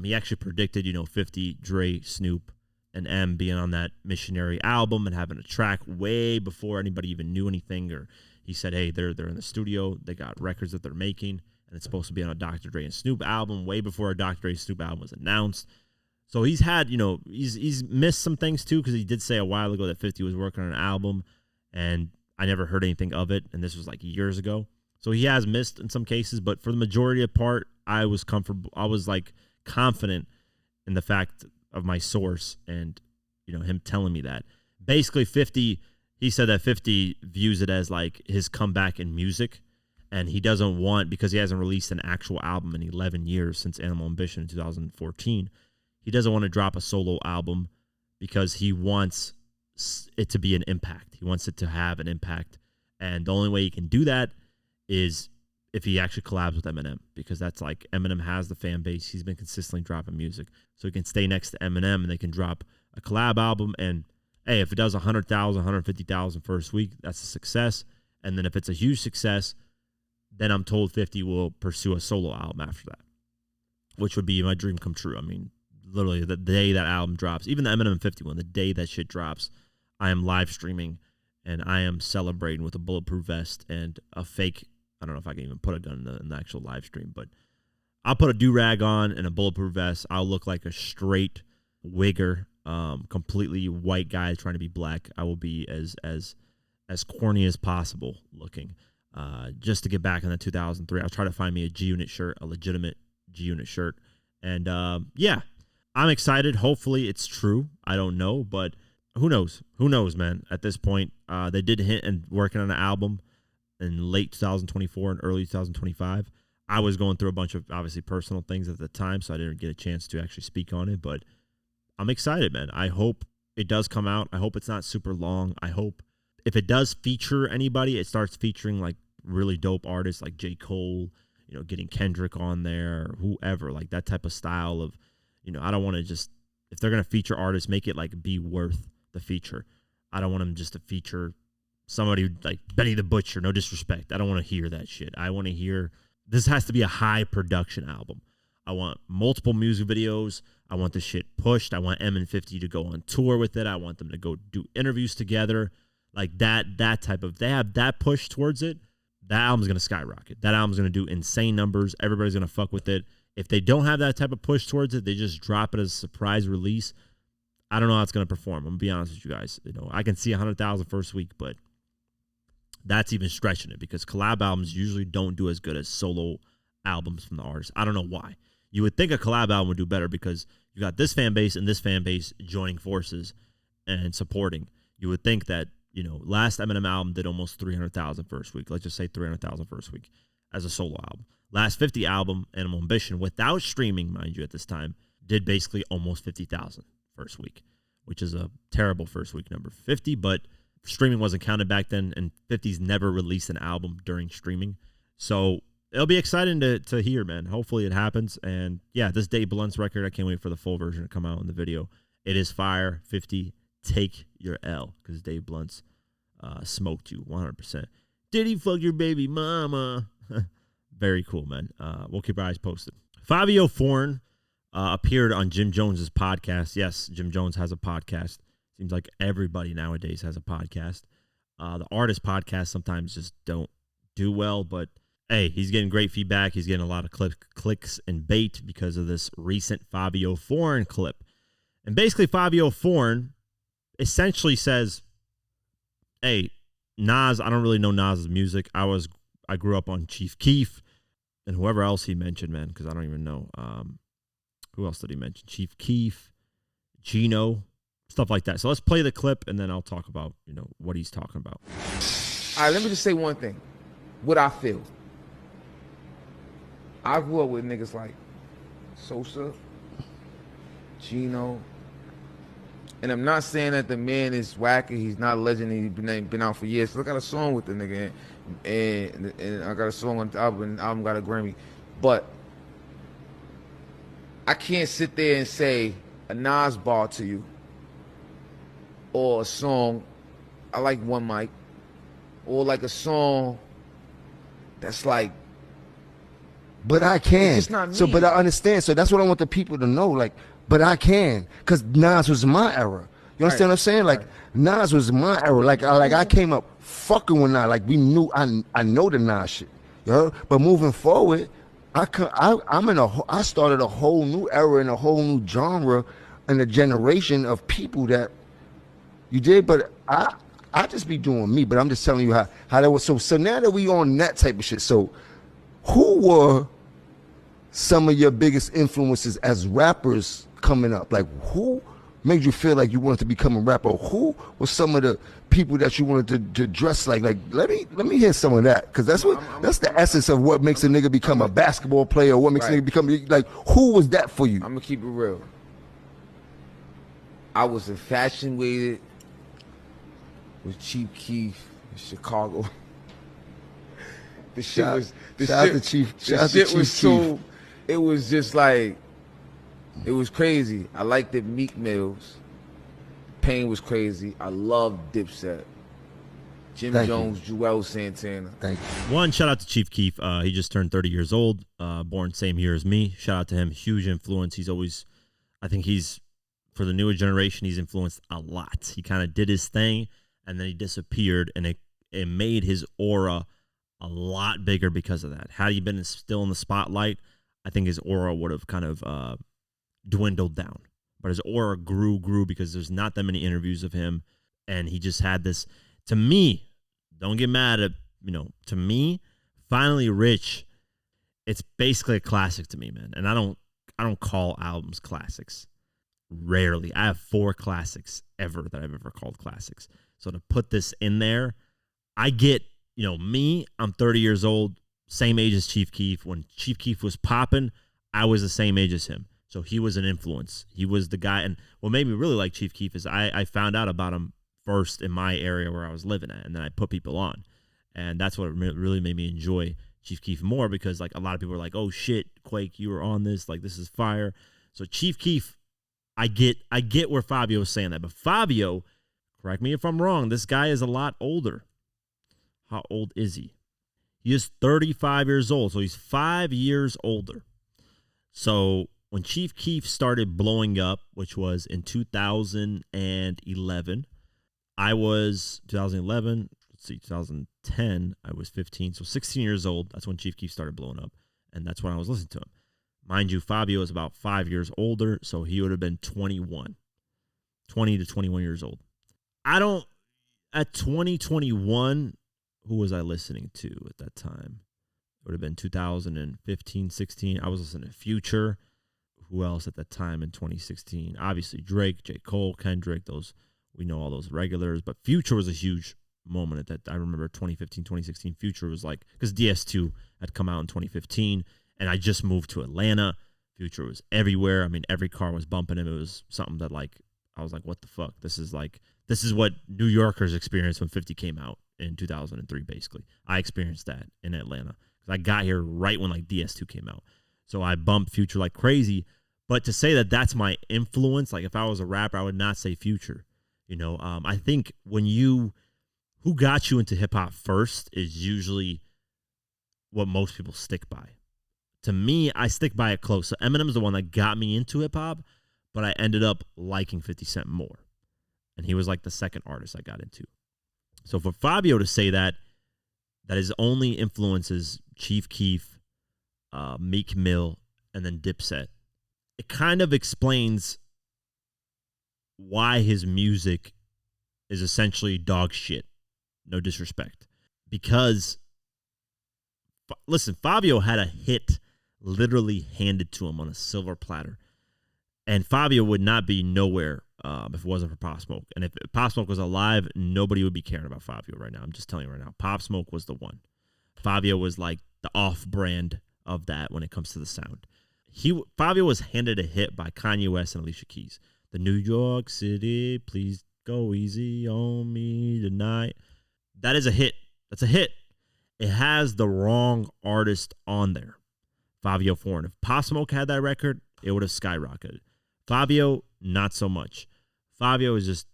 S1: He actually predicted, 50, Dre, Snoop, and M being on that Missionary album and having a track way before anybody even knew anything. Or he said, hey, they're in the studio. They got records that they're making, and it's supposed to be on a Dr. Dre and Snoop album way before a Dr. Dre and Snoop album was announced. So he's had, he's missed some things too, because he did say a while ago that 50 was working on an album, and I never heard anything of it, and this was like years ago. So he has missed in some cases, but for the majority of part, I was comfortable. I was like confident in the fact of my source and, him telling me that. Basically, 50, he said that 50 views it as like his comeback in music, and he doesn't want, because he hasn't released an actual album in 11 years since Animal Ambition in 2014, he doesn't want to drop a solo album because he wants it to be an impact. He wants it to have an impact. And the only way he can do that is if he actually collabs with Eminem, because that's like Eminem has the fan base. He's been consistently dropping music. So he can stay next to Eminem and they can drop a collab album. And hey, if it does 100,000, 150,000 first week, that's a success. And then if it's a huge success, then I'm told 50 will pursue a solo album after that, which would be my dream come true. I mean, literally the day that album drops, even the Eminem 50 one, the day that shit drops, I am live streaming and I am celebrating with a bulletproof vest and a fake, I don't know if I can even put a gun in the actual live stream, but I'll put a do-rag on and a bulletproof vest. I'll look like a straight wigger, completely white guy trying to be black. I will be as corny as possible looking, just to get back in the 2003. I'll try to find me a G-Unit shirt, a legitimate G-Unit shirt. And yeah, I'm excited. Hopefully it's true. I don't know, but who knows? Who knows, man? At this point, they did hint and working on an album in late 2024 and early 2025. I was going through a bunch of obviously personal things at the time, so I didn't get a chance to actually speak on it, but I'm excited, man. I hope it does come out. I hope it's not super long. I hope if it does feature anybody, it starts featuring like really dope artists like J. Cole, getting Kendrick on there, or whoever, like that type of style of, I don't want to just, if they're going to feature artists, make it like be worth the feature. I don't want them just to feature somebody like Benny the Butcher, no disrespect. I don't want to hear that shit. I want to hear, this has to be a high production album. I want multiple music videos. I want this shit pushed. I want M and 50 to go on tour with it. I want them to go do interviews together. Like that type of, they have that push towards it. That album's going to skyrocket. That album's going to do insane numbers. Everybody's going to fuck with it. If they don't have that type of push towards it, they just drop it as a surprise release. I don't know how it's going to perform. I'm going to be honest with you guys. I can see 100,000 first week, but that's even stretching it because collab albums usually don't do as good as solo albums from the artist. I don't know why. You would think a collab album would do better because you got this fan base and this fan base joining forces and supporting. You would think that, last Eminem album did almost 300,000 first week. Let's just say 300,000 first week as a solo album. Last 50 album, Animal Ambition, without streaming, mind you, at this time, did basically almost 50,000 first week, which is a terrible first week number. 50, but streaming wasn't counted back then, and 50's never released an album during streaming. So it'll be exciting to hear, man. Hopefully it happens. And yeah, this Dave Blunt's record, I can't wait for the full version to come out in the video. It is fire. 50, take your L, because Dave Blunt's smoked you 100%. Did he fuck your baby mama? Very cool, man. We'll keep our eyes posted. Fivio Foreign appeared on Jim Jones's podcast. Yes, Jim Jones has a podcast. Seems like everybody nowadays has a podcast. The artist podcasts sometimes just don't do well, but hey, he's getting great feedback. He's getting a lot of clicks and bait because of this recent Fivio Foreign clip. And basically, Fivio Foreign essentially says, hey, Nas, I don't really know Nas's music. I grew up on Chief Keef and whoever else he mentioned, man, because I don't even know. Who else did he mention? Chief Keef, Gino, stuff like that. So let's play the clip, and then I'll talk about, what he's talking about.
S3: All right, let me just say one thing. What I feel. I grew up with niggas like Sosa, Gino, and I'm not saying that the man is wacky. He's not a legend. He's been out for years. So I got a song with the nigga, and I got a song on the album, and the album got a Grammy. But I can't sit there and say a Nas bar to you or a song, I like One Mic, or like a song that's like,
S4: but I can.
S3: It's just not me.
S4: So, but I understand. So that's what I want the people to know. Like, but I can, cause Nas was my era. You understand what I'm saying? Like, Nas was my era. Like I came up fucking with Nas. Like we knew. I know the Nas shit. You know? But moving forward, I started a whole new era and a whole new genre and a generation of people that you did. But I just be doing me. But I'm just telling you how that was. So now that we on that type of shit. So who were some of your biggest influences as rappers coming up? Like, who made you feel like you wanted to become a rapper? Who was some of the people that you wanted to dress like? Like, let me hear some of that, because that's the essence of what makes a nigga become a basketball player, what makes a nigga become, like, who was that for you?
S3: I'm gonna keep it real. I was infatuated with Chief Keef in Chicago. The shit was so, it was just like, it was crazy. I liked it. Meek Mills. Pain was crazy. I loved Dipset. Jim Jones, Joel Santana.
S4: Thank you.
S1: One, shout out to Chief Keef. He just turned 30 years old, born same year as me. Shout out to him. Huge influence. I think for the newer generation, he's influenced a lot. He kind of did his thing, and then he disappeared, and it made his aura a lot bigger because of that. Had he been still in the spotlight, I think his aura would have kind of dwindled down. But his aura grew because there's not that many interviews of him, and he just had this. To me, don't get mad at, to me, Finally Rich, it's basically a classic to me, man. And I don't call albums classics. Rarely. I have 4 classics ever that I've ever called classics. So to put this in there, I get, me, I'm 30 years old, same age as Chief Keef. When Chief Keef was popping, I was the same age as him. So he was an influence. He was the guy. And what made me really like Chief Keef is I found out about him first in my area where I was living at, and then I put people on. And that's what really made me enjoy Chief Keef more, because like a lot of people were like, oh shit, Quake, you were on this. Like, this is fire. So Chief Keef, I get where Fivio is saying that. But Fivio, correct me if I'm wrong, this guy is a lot older. How old is he? He is 35 years old. So he's 5 years older. So when Chief Keef started blowing up, which was in 2011, I was 2010, I was 15. So 16 years old, that's when Chief Keef started blowing up. And that's when I was listening to him. Mind you, Fivio is about 5 years older, so he would have been 20 to 21 years old. At 2021, who was I listening to at that time? It would have been 2015, 16. I was listening to Future. Who else at that time in 2016? Obviously Drake, J. Cole, Kendrick, we know all those regulars, but Future was a huge moment at that. I remember 2015, 2016, Future was like, because DS2 had come out in 2015, and I just moved to Atlanta. Future was everywhere. I mean, every car was bumping him. It was something that I was like, what the fuck? This is what New Yorkers experienced when 50 came out in 2003, basically. I experienced that in Atlanta because I got here right when DS2 came out. So I bumped Future like crazy. But to say that that's my influence, like if I was a rapper, I would not say Future. I think who got you into hip hop first is usually what most people stick by. To me, I stick by it close. So Eminem's the one that got me into hip hop, but I ended up liking 50 Cent more. And he was like the second artist I got into. So for Fivio to say that his only influence is Chief Keef, Meek Mill, and then Dipset, it kind of explains why his music is essentially dog shit. No disrespect. Because, listen, Fivio had a hit literally handed to him on a silver platter. And Fivio would not be nowhere if it wasn't for Pop Smoke. And if Pop Smoke was alive, nobody would be caring about Fivio right now. I'm just telling you right now. Pop Smoke was the one. Fivio was like the off-brand of that when it comes to the sound. Fivio was handed a hit by Kanye West and Alicia Keys. The New York City, please go easy on me tonight. That is a hit. That's a hit. It has the wrong artist on there. Fivio Foreign. If Pop Smoke had that record, it would have skyrocketed. Fivio, not so much. Fivio is just,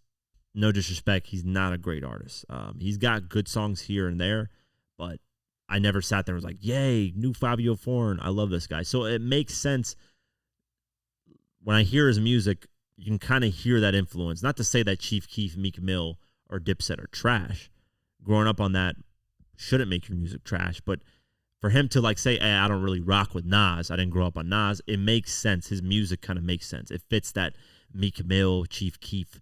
S1: no disrespect, he's not a great artist. He's got good songs here and there, but I never sat there and was like, yay, new Fivio Foreign. I love this guy. So it makes sense when I hear his music, you can kind of hear that influence. Not to say that Chief Keef, Meek Mill, or Dipset are trash. Growing up on that shouldn't make your music trash, but for him to say, hey, I don't really rock with Nas, I didn't grow up on Nas, it makes sense. His music kind of makes sense. It fits that Meek Mill, Chief Keef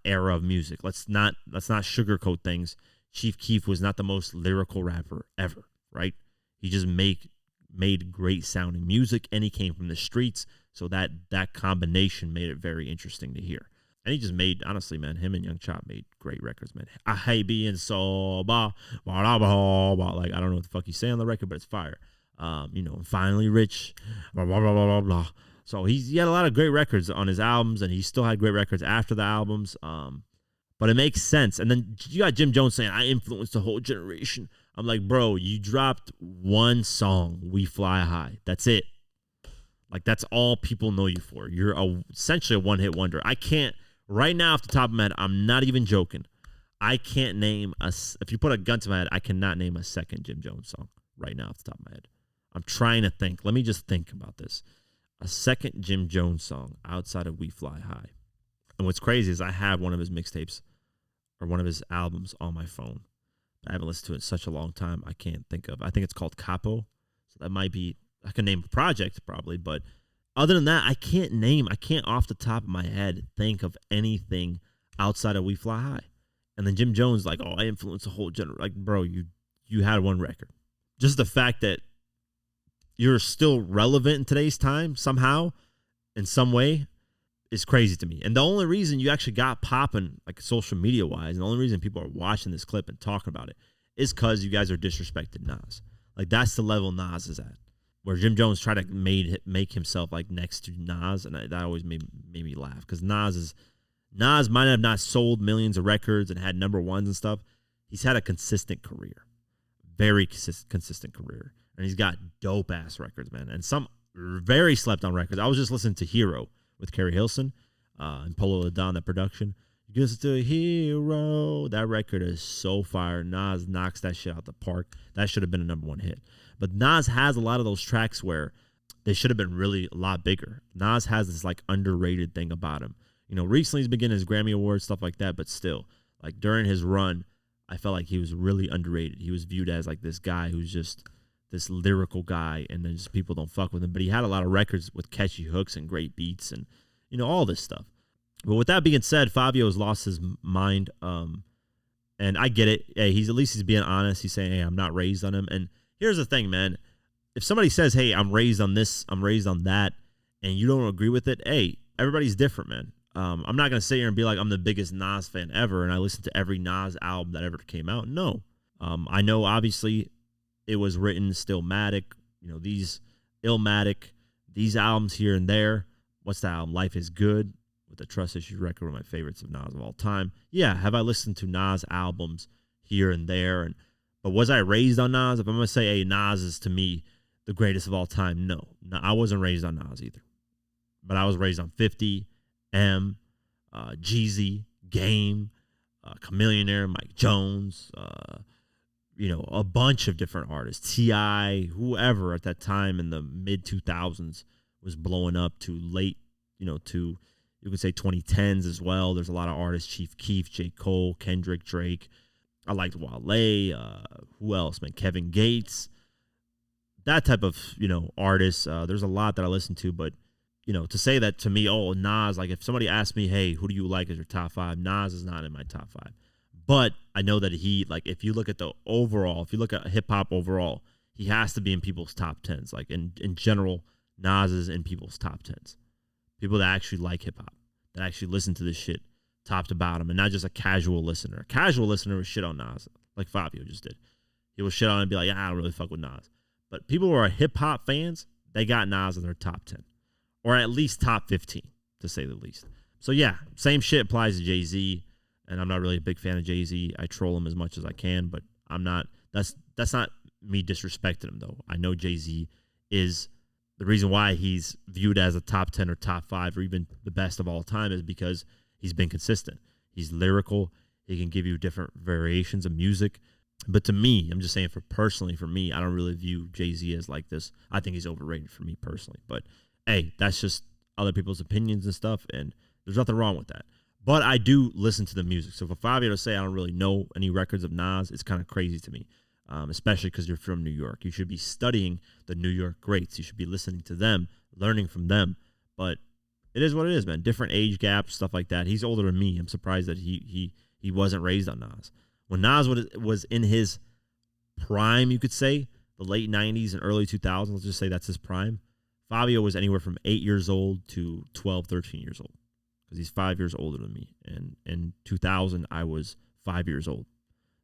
S1: era of music. Let's not sugarcoat things. Chief Keef was not the most lyrical rapper ever, right? He just made great sounding music, and he came from the streets, so that combination made it very interesting to hear. And he just made, honestly, man, him and Young Chop made great records, man. I hate being sober, like I don't know what the fuck he's saying on the record, but it's fire. Finally rich, blah blah blah blah blah. So he had a lot of great records on his albums, and he still had great records after the albums. But it makes sense. And then you got Jim Jones saying, I influenced the whole generation. I'm like, bro, you dropped one song, We Fly High. That's it. Like, that's all people know you for. You're essentially a one-hit wonder. I can't, right now off the top of my head, I'm not even joking. I can't name, if you put a gun to my head, I cannot name a second Jim Jones song right now off the top of my head. I'm trying to think. Let me just think about this. A second Jim Jones song outside of We Fly High. And what's crazy is I have one of his mixtapes or one of his albums on my phone. I haven't listened to it in such a long time. I can't think of. I think it's called Capo. So that might be, I can name a project probably, but other than that, I can't off the top of my head think of anything outside of We Fly High. And then Jim Jones, like, oh, I influenced a whole generation. Like, bro, you had one record. Just the fact that you're still relevant in today's time somehow, in some way, is crazy to me. And the only reason you actually got popping, like social media wise, and the only reason people are watching this clip and talking about it is because you guys are disrespecting Nas. Like, that's the level Nas is at. Where Jim Jones tried to make himself like next to Nas, and that always made me laugh because Nas might have not sold millions of records and had number ones and stuff. He's had a consistent career, very consistent career, and he's got dope ass records, man, and some very slept on records. I was just listening to Hero with Carrie Hilson and Polo the Don, that production. You listen to Hero. That record is so fire. Nas knocks that shit out the park. That should have been a number one hit. But Nas has a lot of those tracks where they should have been really a lot bigger. Nas has this like underrated thing about him. Recently he's been getting his Grammy Awards, stuff like that, but still, like during his run, I felt like he was really underrated. He was viewed as like this guy who's just this lyrical guy, and then just people don't fuck with him. But he had a lot of records with catchy hooks and great beats and, you know, all this stuff. But with that being said, Fivio has lost his mind. And I get it. Hey, he's being honest. He's saying, hey, I'm not raised on him. And here's the thing, man. If somebody says, hey, I'm raised on this, I'm raised on that, and you don't agree with it, hey, everybody's different, man. I'm not going to sit here and be like I'm the biggest Nas fan ever and I listen to every Nas album that ever came out. No. I know, obviously, it was written Stillmatic, you know, these Illmatic, these albums here and there. What's the album? Life is Good with the Trust Issues record, one of my favorites of Nas of all time. Yeah, have I listened to Nas albums here and there? But was I raised on Nas? If I'm going to say, hey, Nas is to me the greatest of all time, no. I wasn't raised on Nas either. But I was raised on 50, M, Jeezy, Game, Chamillionaire, Mike Jones, you know, a bunch of different artists. T.I., whoever at that time in the mid-2000s was blowing up to late, you know, to, you could say 2010s as well. There's a lot of artists, Chief Keef, J. Cole, Kendrick, Drake. I liked Wale. Who else, man? Kevin Gates. That type of, you know, artists. There's a lot that I listen to, but, you know, to say that to me, oh, Nas, like if somebody asked me, hey, who do you like as your top 5? Nas is not in my top 5. But I know that he, like, if you look at the overall, if you look at hip-hop overall, he has to be in people's top 10s. Like, in general, Nas is in people's top 10s. People that actually like hip-hop, that actually listen to this shit top to bottom, and not just a casual listener. A casual listener would shit on Nas, like Fivio just did. He will shit on and be like, yeah, I don't really fuck with Nas. But people who are hip-hop fans, they got Nas in their top 10. Or at least top 15, to say the least. So, yeah, same shit applies to Jay-Z. And I'm not really a big fan of Jay-Z. I troll him as much as I can, but I'm not. That's not me disrespecting him, though. I know Jay-Z is the reason why he's viewed as a top 10 or top 5 or even the best of all time is because he's been consistent. He's lyrical. He can give you different variations of music. But to me, I'm just saying for me, I don't really view Jay-Z as like this. I think he's overrated for me personally. But, hey, that's just other people's opinions and stuff, and there's nothing wrong with that. But I do listen to the music. So for Fivio to say I don't really know any records of Nas, it's kind of crazy to me, especially because you're from New York. You should be studying the New York greats. You should be listening to them, learning from them. But it is what it is, man. Different age gaps, stuff like that. He's older than me. I'm surprised that he wasn't raised on Nas. When Nas was in his prime, you could say, the late 90s and early 2000s, let's just say that's his prime, Fivio was anywhere from 8 years old to 12, 13 years old. Because he's 5 years older than me. And in 2000, I was 5 years old.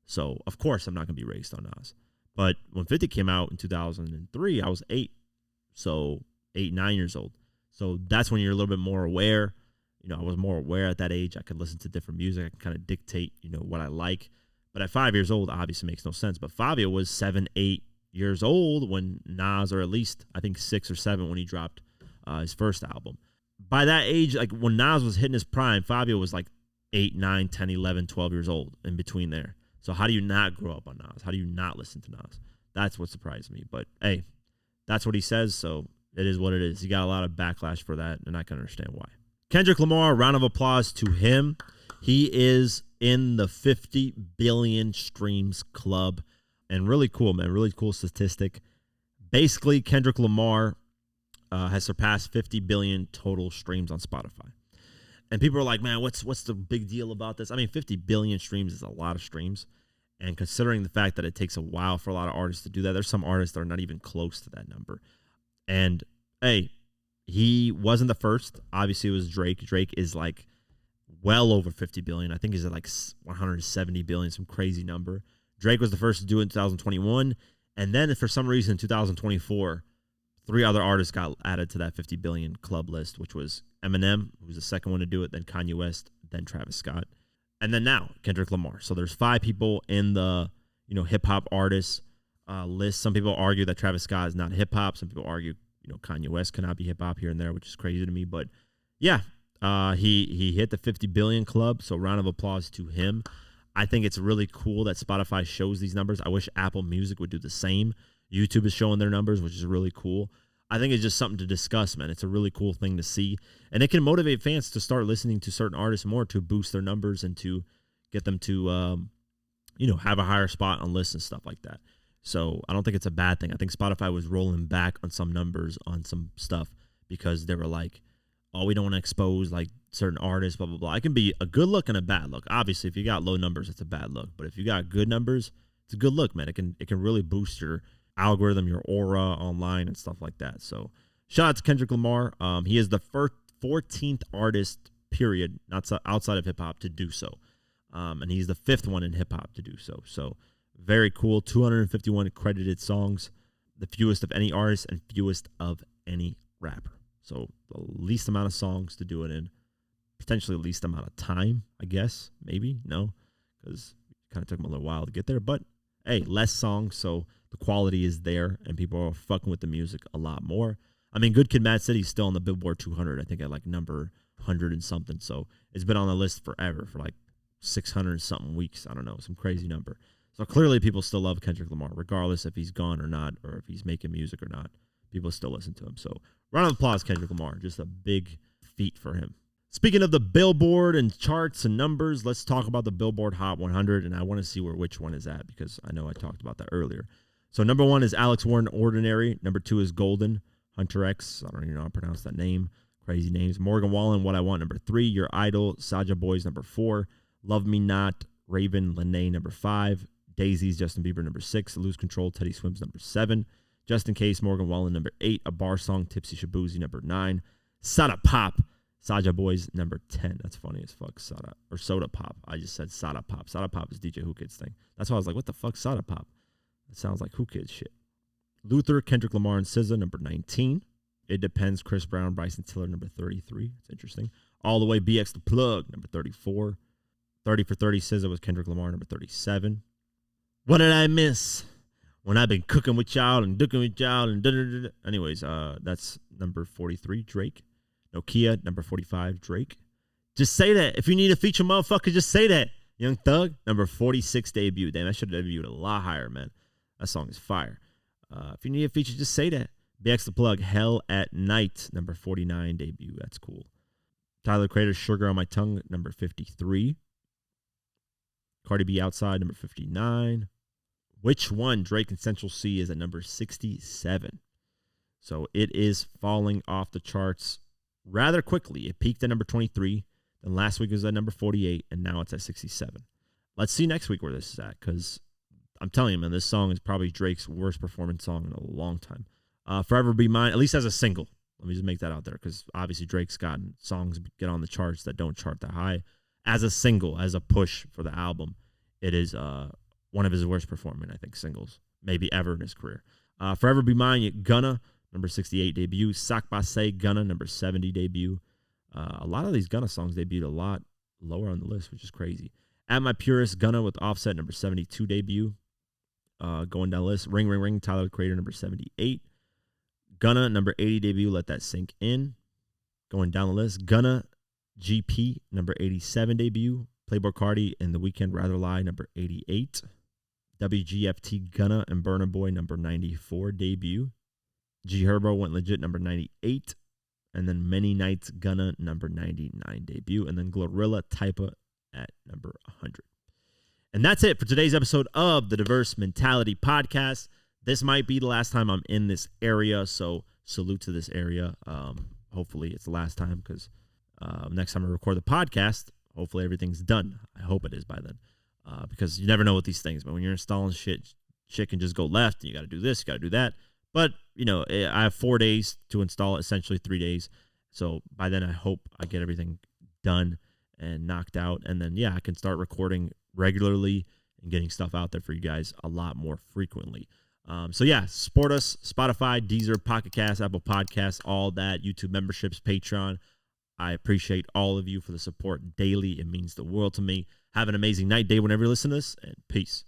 S1: So, of course, I'm not going to be raised on Nas. But when 50 came out in 2003, I was 8. So, 8, 9 years old. So, that's when you're a little bit more aware. You know, I was more aware at that age. I could listen to different music. I could kind of dictate, you know, what I like. But at 5 years old, obviously makes no sense. But Fivio was 7, 8 years old when Nas, or at least, I think 6 or 7 when he dropped his first album. By that age, like when Nas was hitting his prime, Fivio was like 8, 9, 10, 11, 12 years old in between there. So how do you not grow up on Nas? How do you not listen to Nas? That's what surprised me. But, hey, that's what he says, so it is what it is. He got a lot of backlash for that, and I can understand why. Kendrick Lamar, round of applause to him. He is in the 50 billion streams club, and really cool, man. Really cool statistic. Basically, Kendrick Lamar has surpassed 50 billion total streams on Spotify. And people are like, man, what's the big deal about this? I mean, 50 billion streams is a lot of streams. And considering the fact that it takes a while for a lot of artists to do that, there's some artists that are not even close to that number. And, hey, he wasn't the first. Obviously, it was Drake. Drake is like well over 50 billion. I think he's at like 170 billion, some crazy number. Drake was the first to do it in 2021. And then for some reason in 2024, 3 other artists got added to that 50 billion club list, which was Eminem, who was the second one to do it, then Kanye West, then Travis Scott, and then now Kendrick Lamar. So there's 5 people in the, you know, hip hop artists list. Some people argue that Travis Scott is not hip hop. Some people argue, you know, Kanye West cannot be hip hop here and there, which is crazy to me. But yeah, he hit the 50 billion club. So round of applause to him. I think it's really cool that Spotify shows these numbers. I wish Apple Music would do the same. YouTube is showing their numbers, which is really cool. I think it's just something to discuss, man. It's a really cool thing to see. And it can motivate fans to start listening to certain artists more, to boost their numbers and to get them to, you know, have a higher spot on lists and stuff like that. So I don't think it's a bad thing. I think Spotify was rolling back on some numbers on some stuff because they were like, oh, we don't want to expose like certain artists, blah, blah, blah. It can be a good look and a bad look. Obviously, if you got low numbers, it's a bad look. But if you got good numbers, it's a good look, man. It can really boost your algorithm, your aura online and stuff like that. So shout out to Kendrick Lamar. He is the 14th artist, period, not outside of hip hop to do so. And he's the 5th one in hip hop to do so. So very cool. 251 credited songs, the fewest of any artist and fewest of any rapper. So the least amount of songs to do it in, potentially the least amount of time, I guess. Maybe, no, because it kind of took him a little while to get there. But hey, less songs, so the quality is there, and people are fucking with the music a lot more. I mean, Good Kid, Mad City's still on the Billboard 200, I think at like number 100 and something. So it's been on the list forever, for like 600 and something weeks. I don't know, some crazy number. So clearly people still love Kendrick Lamar, regardless if he's gone or not, or if he's making music or not. People still listen to him. So round of applause, Kendrick Lamar. Just a big feat for him. Speaking of the Billboard and charts and numbers, let's talk about the Billboard Hot 100, and I want to see which one is at, because I know I talked about that earlier. So number 1 is Alex Warren, Ordinary. Number 2 is Golden, Hunter X. I don't even know how to pronounce that name. Crazy names. Morgan Wallen, What I Want, number 3. Your Idol, Saja Boys, number 4. Love Me Not, Raven Lene, number 5. Daisies, Justin Bieber, number 6. Lose Control, Teddy Swims, number 7. Just In Case, Morgan Wallen, number 8. A Bar Song, Tipsy Shabuzi, number 9. Sada Pop, Saja Boys, number 10. That's funny as fuck. Soda Pop. I just said Sada Pop. Sada Pop is DJ Who Kids thing. That's why I was like, what the fuck, Sada Pop? That sounds like Who Kids shit. Luther, Kendrick Lamar, and SZA, number 19. It Depends, Chris Brown, Bryson Tiller, number 33. It's interesting. All the Way, BX The Plug, number 34. 30 for 30, SZA was Kendrick Lamar, number 37. What Did I Miss? When I've Been Cooking With Y'all and Dooking With Y'all and da-da-da-da. Anyways, that's number 43, Drake. Nokia, number 45, Drake. Just Say That. If you need a feature, motherfucker, just say that. Young Thug, number 46, debut. Damn, I should have debuted a lot higher, man. That song is fire. If you need a feature, just say that. BX The Plug, Hell at Night, number 49, debut. That's cool. Tyler Creator, Sugar on My Tongue, number 53. Cardi B, Outside, number 59. Which One, Drake and Central C, is at number 67. So it is falling off the charts rather quickly. It peaked at number 23. Then last week it was at number 48, and now it's at 67. Let's see next week where this is at, because I'm telling you, man, this song is probably Drake's worst performance song in a long time. Forever Be Mine, at least as a single. Let me just make that out there, because obviously Drake's gotten songs get on the charts that don't chart that high. As a single, as a push for the album, it is one of his worst performing, I think, singles, maybe ever in his career. Forever Be Mine, Gunna, number 68 debut. Sak Basay, Gunna, number 70 debut. A lot of these Gunna songs debuted a lot lower on the list, which is crazy. At My Purest, Gunna with Offset, number 72 debut. Going down the list. Ring Ring Ring, Tyler the Creator, number 78. Gunna, number 80 debut. Let that sink in. Going down the list. Gunna, GP, number 87 debut. Playboy Cardi and The Weeknd, Rather Lie, number 88. WGFT, Gunna and Burna Boy, number 94 debut. G Herbo Went Legit, number 98. And then Many Nights, Gunna, number 99 debut. And then Glorilla, Typa at number 100. And that's it for today's episode of the Diverse Mentality Podcast. This might be the last time I'm in this area, so salute to this area. Hopefully it's the last time, because next time I record the podcast, hopefully everything's done. I hope it is by then, because you never know with these things. But when you're installing shit can just go left, and you got to do this, you got to do that. But, you know, I have 4 days to install it, essentially 3 days. So by then I hope I get everything done and knocked out. And then, yeah, I can start recording regularly and getting stuff out there for you guys a lot more frequently. So, yeah, support us, Spotify, Deezer, Pocket Cast, Apple Podcasts, all that, YouTube memberships, Patreon. I appreciate all of you for the support daily. It means the world to me. Have an amazing night, day, whenever you listen to this, and peace.